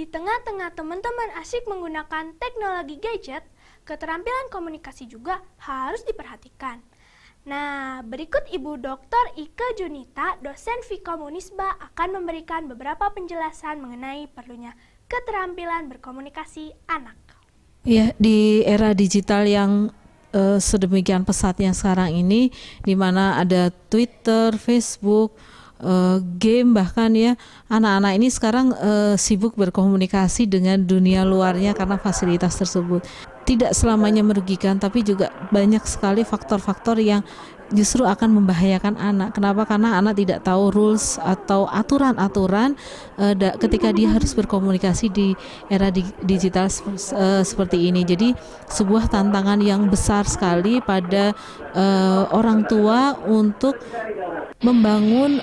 tengah-tengah teman-teman asyik menggunakan teknologi gadget, keterampilan komunikasi juga harus diperhatikan. Nah, berikut Ibu Dr. Ike Junita, dosen Vkom Unisba, akan memberikan beberapa penjelasan mengenai perlunya keterampilan berkomunikasi anak. Ya, di era digital yang sedemikian pesatnya sekarang ini, di mana ada Twitter, Facebook, game, bahkan ya anak-anak ini sekarang sibuk berkomunikasi dengan dunia luarnya karena fasilitas tersebut. Tidak selamanya merugikan, tapi juga banyak sekali faktor-faktor yang justru akan membahayakan anak. Kenapa? Karena anak tidak tahu rules atau aturan-aturan ketika dia harus berkomunikasi di era digital seperti ini. Jadi sebuah tantangan yang besar sekali pada orang tua untuk membangun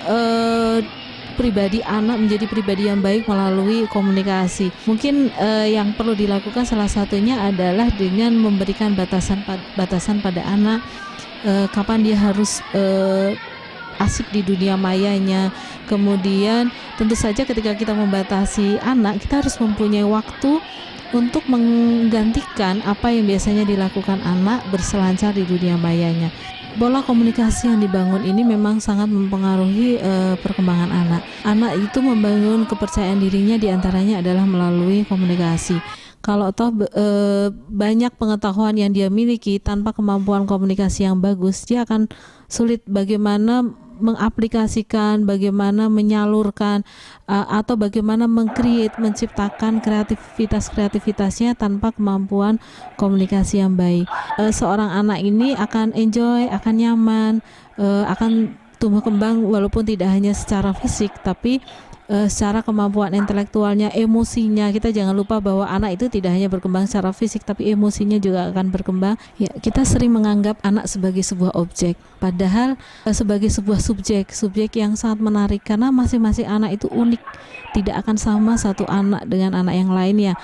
pribadi anak menjadi pribadi yang baik melalui komunikasi. Mungkin yang perlu dilakukan salah satunya adalah dengan memberikan batasan pada anak, kapan dia harus asik di dunia mayanya. Kemudian tentu saja ketika kita membatasi anak, kita harus mempunyai waktu untuk menggantikan apa yang biasanya dilakukan anak berselancar di dunia mayanya. Pola komunikasi yang dibangun ini memang sangat mempengaruhi perkembangan anak. Anak itu membangun kepercayaan dirinya diantaranya adalah melalui komunikasi. Kalau toh banyak pengetahuan yang dia miliki tanpa kemampuan komunikasi yang bagus, dia akan sulit bagaimana mengaplikasikan, bagaimana menyalurkan, atau bagaimana menciptakan kreativitasnya tanpa kemampuan komunikasi yang baik. Seorang anak ini akan enjoy, akan nyaman, akan tumbuh kembang walaupun tidak hanya secara fisik, tapi secara kemampuan intelektualnya, emosinya. Kita jangan lupa bahwa anak itu tidak hanya berkembang secara fisik, tapi emosinya juga akan berkembang. Ya, kita sering menganggap anak sebagai sebuah objek, padahal sebagai sebuah subjek yang sangat menarik, karena masing-masing anak itu unik, tidak akan sama satu anak dengan anak yang lainnya.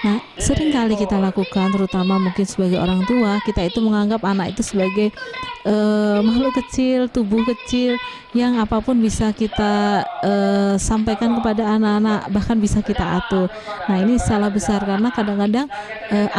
Nah, sering kali kita lakukan, terutama mungkin sebagai orang tua, kita itu menganggap anak itu sebagai makhluk kecil, tubuh kecil, yang apapun bisa kita sampaikan kepada anak-anak, bahkan bisa kita atur. Nah, ini salah besar, karena kadang-kadang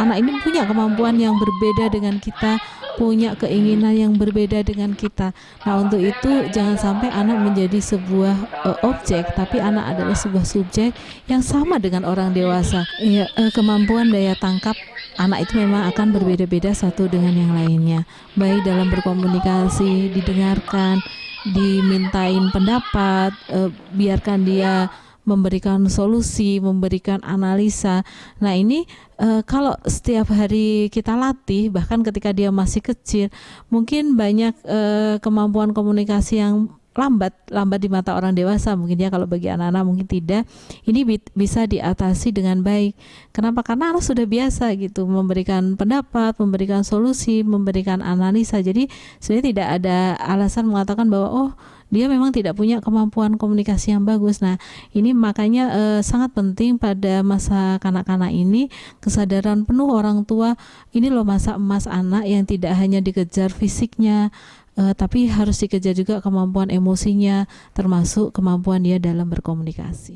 anak ini punya kemampuan yang berbeda dengan kita, punya keinginan yang berbeda dengan kita. Nah, untuk itu jangan sampai anak menjadi sebuah objek, tapi anak adalah sebuah subjek yang sama dengan orang dewasa. Ya, kemampuan daya tangkap anak itu memang akan berbeda-beda satu dengan yang lainnya, baik dalam berkomunikasi, didengarkan, dimintain pendapat, biarkan dia memberikan solusi, memberikan analisa. Nah, ini kalau setiap hari kita latih, bahkan ketika dia masih kecil, mungkin banyak kemampuan komunikasi yang lambat di mata orang dewasa mungkin ya, kalau bagi anak-anak mungkin tidak. Ini bisa diatasi dengan baik. Kenapa? Karena anak sudah biasa gitu memberikan pendapat, memberikan solusi, memberikan analisa. Jadi sebenarnya tidak ada alasan mengatakan bahwa oh, dia memang tidak punya kemampuan komunikasi yang bagus. Nah, ini makanya sangat penting pada masa kanak-kanak ini kesadaran penuh orang tua. Ini loh masa emas anak yang tidak hanya dikejar fisiknya, tapi harus dikejar juga kemampuan emosinya, termasuk kemampuan dia dalam berkomunikasi.